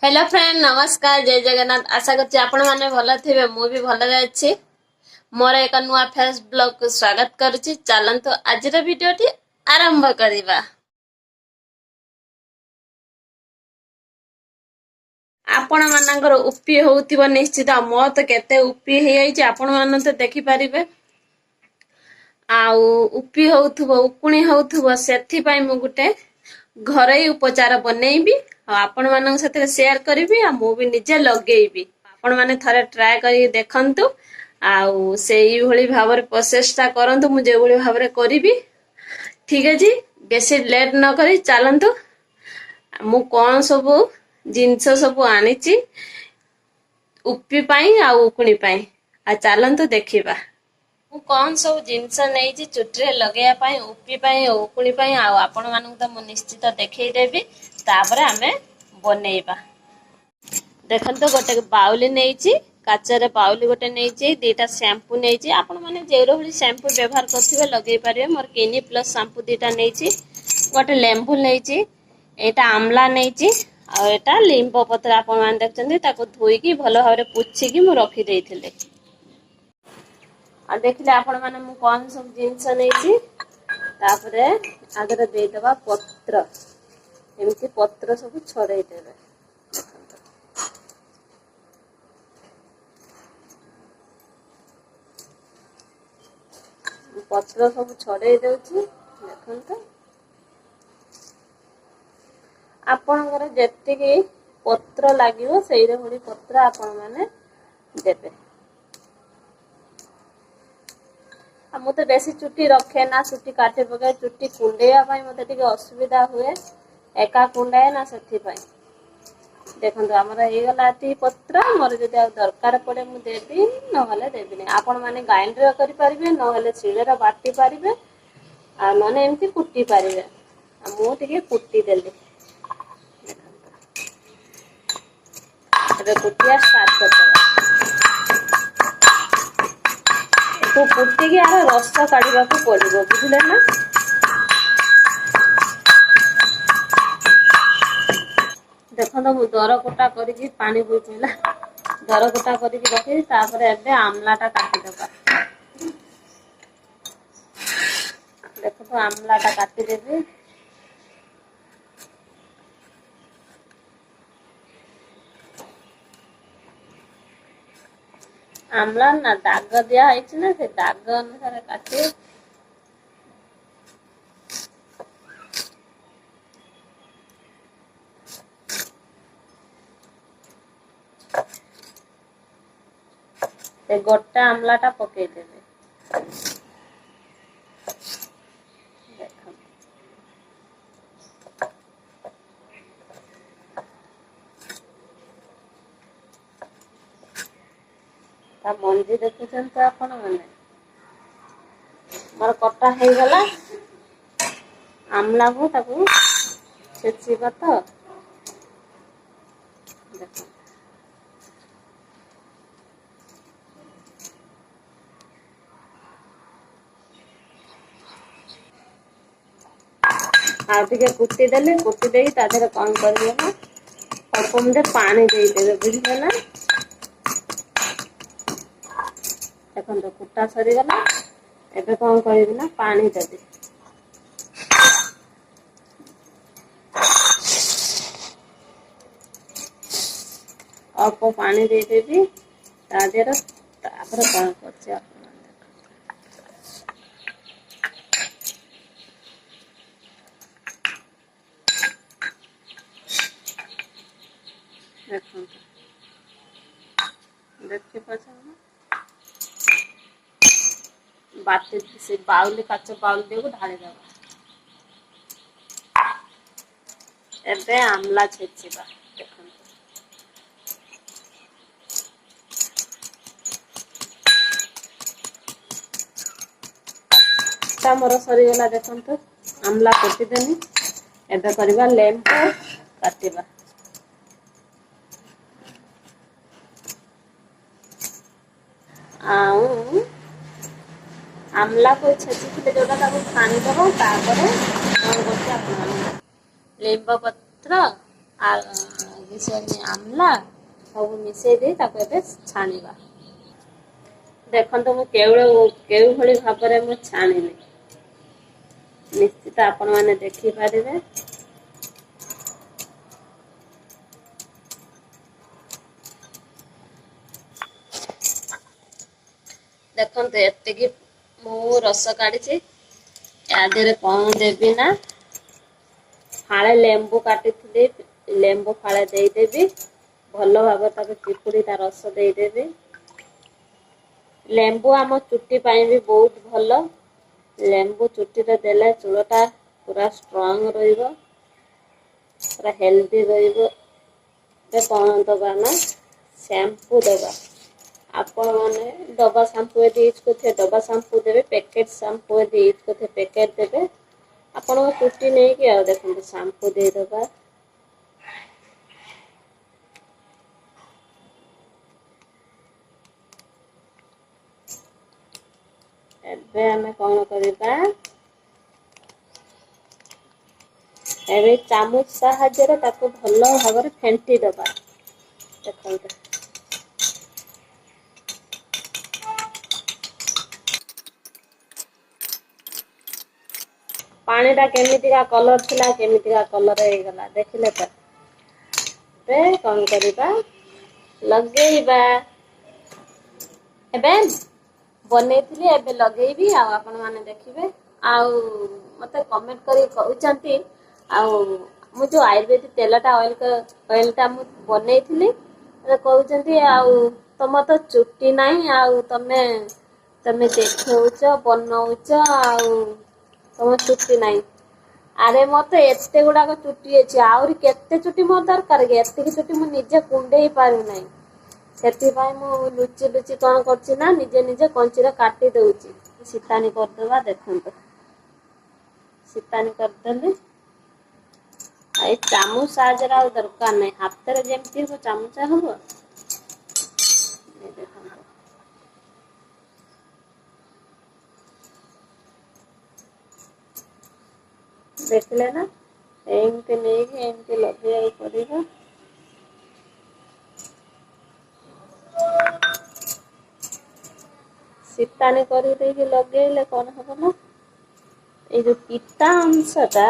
Hello friend नमस्कार जय जगन्नाथ आशा करछि आपण माने भल थिबे मु भी भल अछि मोर एक नुआ फेस ब्लॉग को स्वागत करूछि चलंतु आज रे वीडियोटी आरंभ करिबा। आपण मानकर उपी होउतिबो निश्चित मो तो केते उपी हे आइछि आपण मान तो देखि परिबे आउ उपी होउथबो उकुणी होउथबो सेथि पई मु गुटे घरई उपचार बनेइबी आपण मानक साथे शेयर करिवि आ मु भी निजे लगेइबी आपण माने थरे ट्राई करी देखंतु आउ सेई भली भाबरे प्रोसेसटा करंतु मु जे भली भाबरे करिवि ठीक अछि बेसी लेट न करी चलंतु मु कोन सब जिंस सब आनिछि उपी पई आ उकुणी पई आ चलंतु देखिबा मु कोन सब जिंस नेइछि चुट्रे लगेया पई उपी पई उकुणी पई आ आपण मानक त मु निश्चित देखै देबी तापरे हमें बनेइबा। देखंतु गोटे बाउली नेइछि काचरे बाउली गोटे नेइछि दीटा शैम्पू नेइछि आपण माने जेरो भली शैम्पू व्यवहार करथिबे लगेइ पारिबे मोर क्लिनिक प्लस शैम्पू दीटा नेइछि गोटे लेंबू नेइछि एटा आमला नेइछि आ एटा लिंबो पत्र आपण माने देखचंदी ताको धोई की भलो भाबरे पुछि की मु रखि देइथिले आ देखले आपण माने मु कोन सब जिंस नेइछि तापरे आगरे देइ दबा पत्र एमती पत्र सब छड़ाई देबे पत्र सब छड़ाई देउछि देखंत आपनकर जेतिकी पत्र लागिवो सेइरे भली पत्र आपण माने देबे आ मु तो बेसी चुट्टी रखे ना चुट्टी काटे पके चुट्टी कुंडेया पई मते टिके असुविधा हुए एका कुंडाए ना सेथि पई देखंतु हमरा हे गला ती पत्र मोर जदि आ दरकार पड़े मु देबी न हले देबी नै आपण माने ग्राइंडर करि परिबे न हले सिलेर बाटी परिबे आ नने एमती कुट्टी परिबे आ मु टिके कुट्टी देली एबे कुटिया स्टार्ट करबा तो कुट्टी के आरो रस काढिबा को पड़िबो बुझले ना देखो मु दर कोटा करी पानी बुझला दर कोटा करी रखी तापरे एबे आमलाटा काटी दबा देखो तो आमलाटा काटी देबी आमला ना दाग दिया है ना से दाग अनुसार काटे से गोटा आमलाटा पके देबे देखो ता मंजी देखुछन तो आपण माने मोर कटा हे गला आमला को ताको छेचिबा तो देखो आ टिके कुट्टी देले कुट्टी देई ता देरे कोन करबो ना अल्प मुंडे पानी देई देबे बुझले ना देखन तो कुट्टा सरी गला एबे कोन करबी ना पानी देबी अल्प पानी दे देबी ता देरे तापर कोन करछि आपण देखो देखि पछन बाटे से बाउली काच बाउली देको ढाली दबा एबे आमला छेचिबा देखन ता मोर सरी गला देखन तो आमला काटी देनी एबे करबा लेंबू काटिबा आउ आमला को छेचिले जोटा ताको पानी दबो तापरे कोन करछि आपण लिंब पत्र आ ମିଶେଇ ଆମ୍ଲା ସବୁ ମିଶେଇ ଦେଇ ତାକୁ ଏବେ ଛାଣିବା। ଦେଖନ୍ତୁ ମୁଁ କେଉଁ ଭଳି ଭାବରେ ମୁଁ ଛାଣିଲି, ନିଶ୍ଚିତ ଆପଣମାନେ ଦେଖିପାରିବେ। ଦେଖନ୍ତୁ ଏତିକି ମୁଁ ରସ କାଢିଛି। ୟା ଦେହରେ କଣ ଦେବି ନା ଫାଳେ ଲେମ୍ବୁ କାଟିଥିଲି, ଲେମ୍ବୁ ଫାଳେ ଦେଇଦେବି। ଭଲ ଭାବରେ ତାକୁ ଚିପୁଡ଼ି ତା ରସ ଦେଇଦେବି। ଲେମ୍ବୁ ଆମ ଚୁଟି ପାଇଁ ବି ବହୁତ ଭଲ। ଲେମ୍ବୁ ଚୁଟିରେ ଦେଲେ ଚୂଳଟା ପୁରା ଷ୍ଟ୍ରଙ୍ଗ ରହିବ, ପୁରା ହେଲ୍ଦି ରହିବ। କଣ ଦବା ନା ଶ୍ୟାମ୍ପୁ ଦବା। ଆପଣ ମାନେ ଡବା ସାମ୍ପୁ ଯଦି ୟୁଜ୍ କରୁଥିବେ ଡବା ସାମ୍ପୁ ଦେବେ, ପ୍ୟାକେଟ୍ ସାମ୍ପୁ ଯଦି ୟୁଜ୍ କରୁଥିବେ ପ୍ୟାକେଟ୍ ଦେବେ। ଆପଣଙ୍କ ଚୁଟି ନେଇକି ଆଉ ଦେଖନ୍ତୁ ସାମ୍ପୁ ଦେଇଦବା। ଏବେ ଆମେ କଣ କରିବା, ଏବେ ଚାମୁଚ ସାହାଯ୍ୟରେ ତାକୁ ଭଲ ଭାବରେ ଫେଣ୍ଟି ଦବା। ଦେଖନ୍ତୁ ପାଣି ଟା କେମିତିକା କଲର ଥିଲା କେମିତିକା କଲର ହେଇଗଲା ଦେଖିଲେ ତ। ଏବେ କଣ କରିବା, ଲଗେଇବା। ଏବେ ବନେଇଥିଲି ଏବେ ଲଗେଇବି, ଆଉ ଆପଣ ମାନେ ଦେଖିବେ। ଆଉ ମତେ କମେଣ୍ଟ କରି କହିଛନ୍ତି, ଆଉ ମୁଁ ଯୋଉ ଆୟୁର୍ବେଦିକ ତେଲଟା ଅଏଲ ଟା ମୁଁ ବନେଇଥିଲି, କହୁଛନ୍ତି ଆଉ ତମର ତ ଚୁଟି ନାହିଁ ଆଉ ତମେ ଦେଖଉଛ ବନଉଛ ଆଉ ତମ ଚୁଟି ନାହିଁ। ଆରେ ମତେ ଏତେ ଗୁଡାକ ଚୁଟି ଅଛି, ଆହୁରି କେତେ ଚୁଟି ମୋର ଦରକାର କି? ଏତିକି ଚୁଟି ମୁଁ ନିଜେ କୁଣ୍ଡେଇ ପାରୁନାହିଁ। ସେଥିପାଇଁ ମୁଁ ଲୁଚି ଲୁଚି କଣ କରୁଛି ନା ନିଜେ କଞ୍ଚିରେ କାଟି ଦଉଛି। ସିତାନି କରିଦବା ଦେଖନ୍ତୁ, ସିତାନି କରିଦେଲି। ଏଇ ଚାମୁଚ ସାହାଯ୍ୟରେ ଆଉ ଦରକାର ନାହିଁ, ହାତରେ ଯେମିତି ହବ ଚାମଚା ହବ। ଦେଖନ୍ତୁ ଦେଖିଲେ ନା, ଏମିତି ନେଇକି ଏମିତି ଲଗେଇବାକୁ ପଡିବ। ସିତାନି କରିଦେଇକି ଲଗେଇଲେ କଣ ହବ ନା, ଏଇ ଯୋଉ ପିତା ଅଂଶ ଟା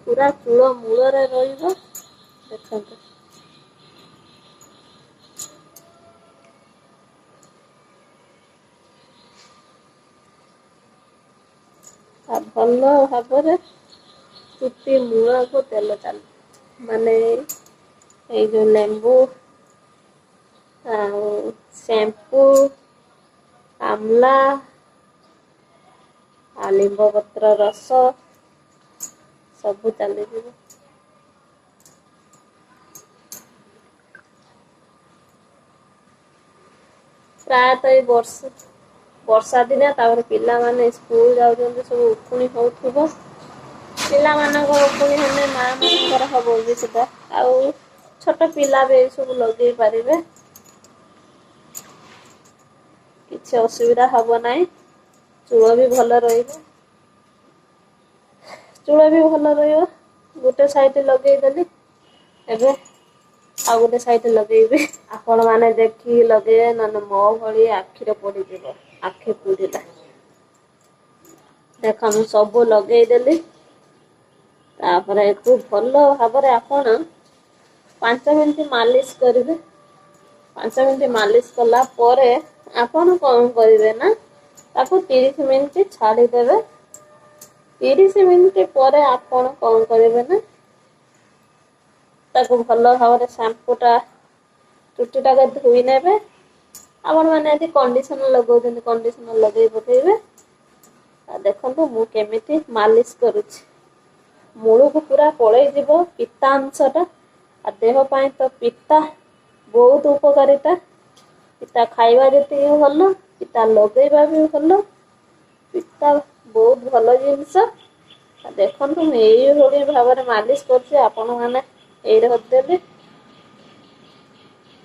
ପୁରା ଚୂଳ ମୂଳରେ ରହିବ। ଦେଖନ୍ତୁ ଆଉ ଭଲ ଭାବରେ ଚୁଟି ମୂଳକୁ ତେଲ ଚାଲିବ। ମାନେ ଏଇ ଯୋଉ ଲେମ୍ବୁ ଆଉ ଶ୍ୟାମ୍ପୁ, ଆମ୍ଲା ଆଉ ଲିମ୍ବ ପତ୍ର ରସ ସବୁ ଚାଲିଯିବ। ପ୍ରାୟତଃ ଏଇ ବର୍ଷା ଦିନେ, ତାପରେ ପିଲାମାନେ ସ୍କୁଲ ଯାଉଛନ୍ତି ସବୁ ଉକୁଣି ହଉଥିବ। ପିଲାମାନଙ୍କ ଉକୁଣି ହେଲେ ମା ମାନଙ୍କର ହବ ବି ସୁଧା, ଆଉ ଛୋଟ ପିଲା ବି ଏଇ ସବୁ ଲଗେଇ ପାରିବେ। କିଛି ଅସୁବିଧା ହବ ନାହିଁ, ଚୂଳ ବି ଭଲ ରହିବ। ଚୂଳ ବି ଭଲ ରହିବ। ଗୋଟେ ସାଇଡ ଲଗେଇଦେଲି, ଏବେ ଆଉ ଗୋଟେ ସାଇଡ ଲଗେଇବି। ଆପଣ ମାନେ ଦେଖିକି ଲଗେଇବେ, ନହେଲେ ମୋ ଭଳି ଆଖିରେ ପଡିଯିବ। ଆଖି ପୁରିଲା। ଦେଖ ମୁଁ ସବୁ ଲଗେଇଦେଲି। ତାପରେ ଏକୁ ଭଲ ଭାବରେ ଆପଣ 5 ମିନିଟ ମାଲିସ କରିବେ। 5 ମିନିଟ ମାଲିସ କଲା ପରେ ଆପଣ କଣ କରିବେ ନା, ତାକୁ 30 ମିନିଟ ଛାଡିଦେବେ। 30 ମିନିଟ ପରେ ଆପଣ କଣ କରିବେ ନା, ତାକୁ ଭଲ ଭାବରେ ସାମ୍ପୁ ଟା ଚୁଟି ଟାକୁ ଧୋଇ ନେବେ। ଆପଣ ମାନେ ଯଦି କଣ୍ଡିସନର ଲଗଉଛନ୍ତି କଣ୍ଡିସନର ଲଗେଇ ପକେଇବେ। ଆଉ ଦେଖନ୍ତୁ ମୁଁ କେମିତି ମାଲିସ କରୁଛି। ମୂଳକୁ ପୁରା ପଳେଇ ଯିବ ପିତା ଅଂଶ ଟା। ଆଉ ଦେହ ପାଇଁ ତ ପିତା ବହୁତ ଉପକାରିତା। ପିତା ଖାଇବା ଯେତିକି ଭଲ, ପିତା ଲଗେଇବା ବି ଭଲ। ପିତା ବହୁତ ଭଲ ଜିନିଷ। ଦେଖନ୍ତୁ ମୁଁ ଏଇଭଳି ଭାବରେ ମାଲିସ କରୁଛି, ଆପଣ ମାନେ ଏଇରେ କରିଦେବେ।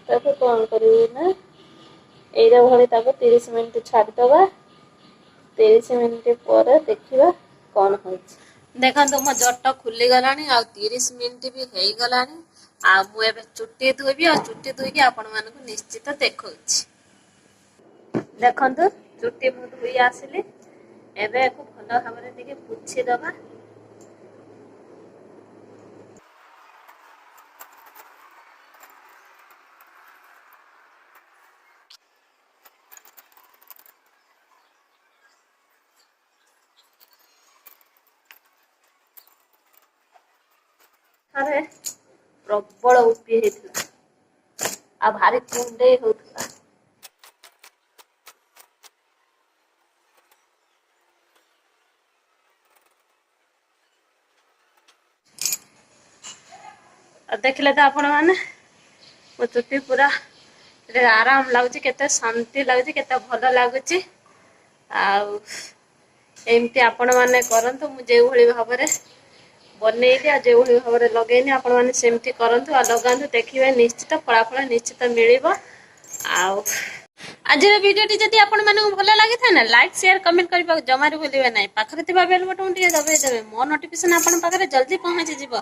ତାକୁ କଣ କରିବି ନା, ଏଇଟା ଭଳି ତାକୁ 30 ମିନିଟ ଛାଡିଦବା। 30 ମିନିଟ ପରେ ଦେଖିବା କଣ ହଉଛି। ଦେଖନ୍ତୁ ମୋ ଜଟ ଖୋଲିଗଲାଣି, ଆଉ 30 ମିନିଟ ବି ହେଇଗଲାଣି। ଆଉ ମୁଁ ଏବେ ଚୁଟି ଧୋଇବି ଆଉ ଚୁଟି ଧୋଇକି ଆପଣ ମାନଙ୍କୁ ନିଶ୍ଚିତ ଦେଖଉଛି। ଦେଖନ୍ତୁ ଚୁଟି ମୁଁ ଧୋଇ ଆସିଲି। ଏବେ ୟାକୁ ଭଲ ଭାବରେ ଟିକେ ପୋଛି ଦବା। ଥରେ ପ୍ରବଳ ଉପି ହେଇଥିଲା ଆଉ ଭାରି କୁଣ୍ଡେଇ ହଉଥିଲା। ଆଉ ଦେଖିଲେ ତ ଆପଣ ମାନେ ମୋ ଚୁଟି ପୁରା ଆରାମ ଲାଗୁଛି, କେତେ ଶାନ୍ତି ଲାଗୁଛି, କେତେ ଭଲ ଲାଗୁଛି। ଆଉ ଏମିତି ଆପଣ ମାନେ କରନ୍ତୁ, ମୁଁ ଯେଉଁଭଳି ଭାବରେ ବନେଇଲି ଆଉ ଯେଉଁଭଳି ଭାବରେ ଲଗେଇନି ଆପଣ ମାନେ ସେମିତି କରନ୍ତୁ ଆଉ ଲଗାନ୍ତୁ, ଦେଖିବେ ନିଶ୍ଚିତ ଫଳାଫଳ ନିଶ୍ଚିତ ମିଳିବ। ଆଉ ଆଜିର ଭିଡ଼ିଓଟି ଯଦି ଆପଣମାନଙ୍କୁ ଭଲ ଲାଗିଥାଏ ନା ଲାଇକ୍ ସେୟାର କମେଣ୍ଟ କରିବାକୁ ଜମାରୁ ଭୁଲିବେ ନାହିଁ। ପାଖରେ ଥିବା ବେଲ୍ ବଟନ୍ ଟିକେ ଦବାଇ ଦେବେ, ମୋ ନୋଟିଫିକେସନ୍ ଆପଣଙ୍କ ପାଖରେ ଜଲ୍ଦି ପହଞ୍ଚିଯିବ।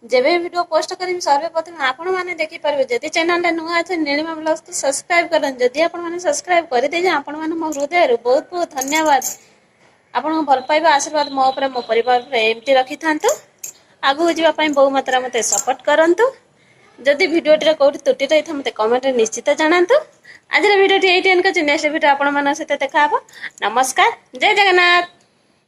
ଯେବେ ଭିଡ଼ିଓ ପୋଷ୍ଟ କରିବି ସର୍ବପ୍ରଥମେ ଆପଣମାନେ ଦେଖିପାରିବେ। ଯଦି ଚ୍ୟାନେଲରେ ନୂଆ ଅଛନ୍ତି ନୀଳିମା ବ୍ଲଗ୍ସକୁ ସବସ୍କ୍ରାଇବ୍ କରନ୍ତୁ। ଯଦି ଆପଣମାନେ ସବସ୍କ୍ରାଇବ୍ କରିଦେଇଛନ୍ତି ଆପଣମାନଙ୍କୁ ମୋ ହୃଦୟରୁ ବହୁତ ବହୁତ ଧନ୍ୟବାଦ। ଆପଣଙ୍କୁ ଭଲ ପାଇବା ଆଶୀର୍ବାଦ ମୋ ଉପରେ ମୋ ପରିବାର ଉପରେ ଏମିତି ରଖିଥାନ୍ତୁ। ଆଗକୁ ଯିବା ପାଇଁ ବହୁ ମାତ୍ରା ମୋତେ ସପୋର୍ଟ କରନ୍ତୁ। ଯଦି ଭିଡ଼ିଓଟିରେ କୋଉଠି ତ୍ରୁଟି ରହିଥାଏ ମୋତେ କମେଣ୍ଟରେ ନିଶ୍ଚିତ ଜଣାନ୍ତୁ। ଆଜିର ଭିଡ଼ିଓଟି ଏଇଠି ଏଣ୍ଡ କରୁଛି। ନେକ୍ସଟ ଭିଡ଼ିଓ ଆପଣମାନଙ୍କ ସହିତ ଦେଖାହବ। ନମସ୍କାର, ଜୟ ଜଗନ୍ନାଥ।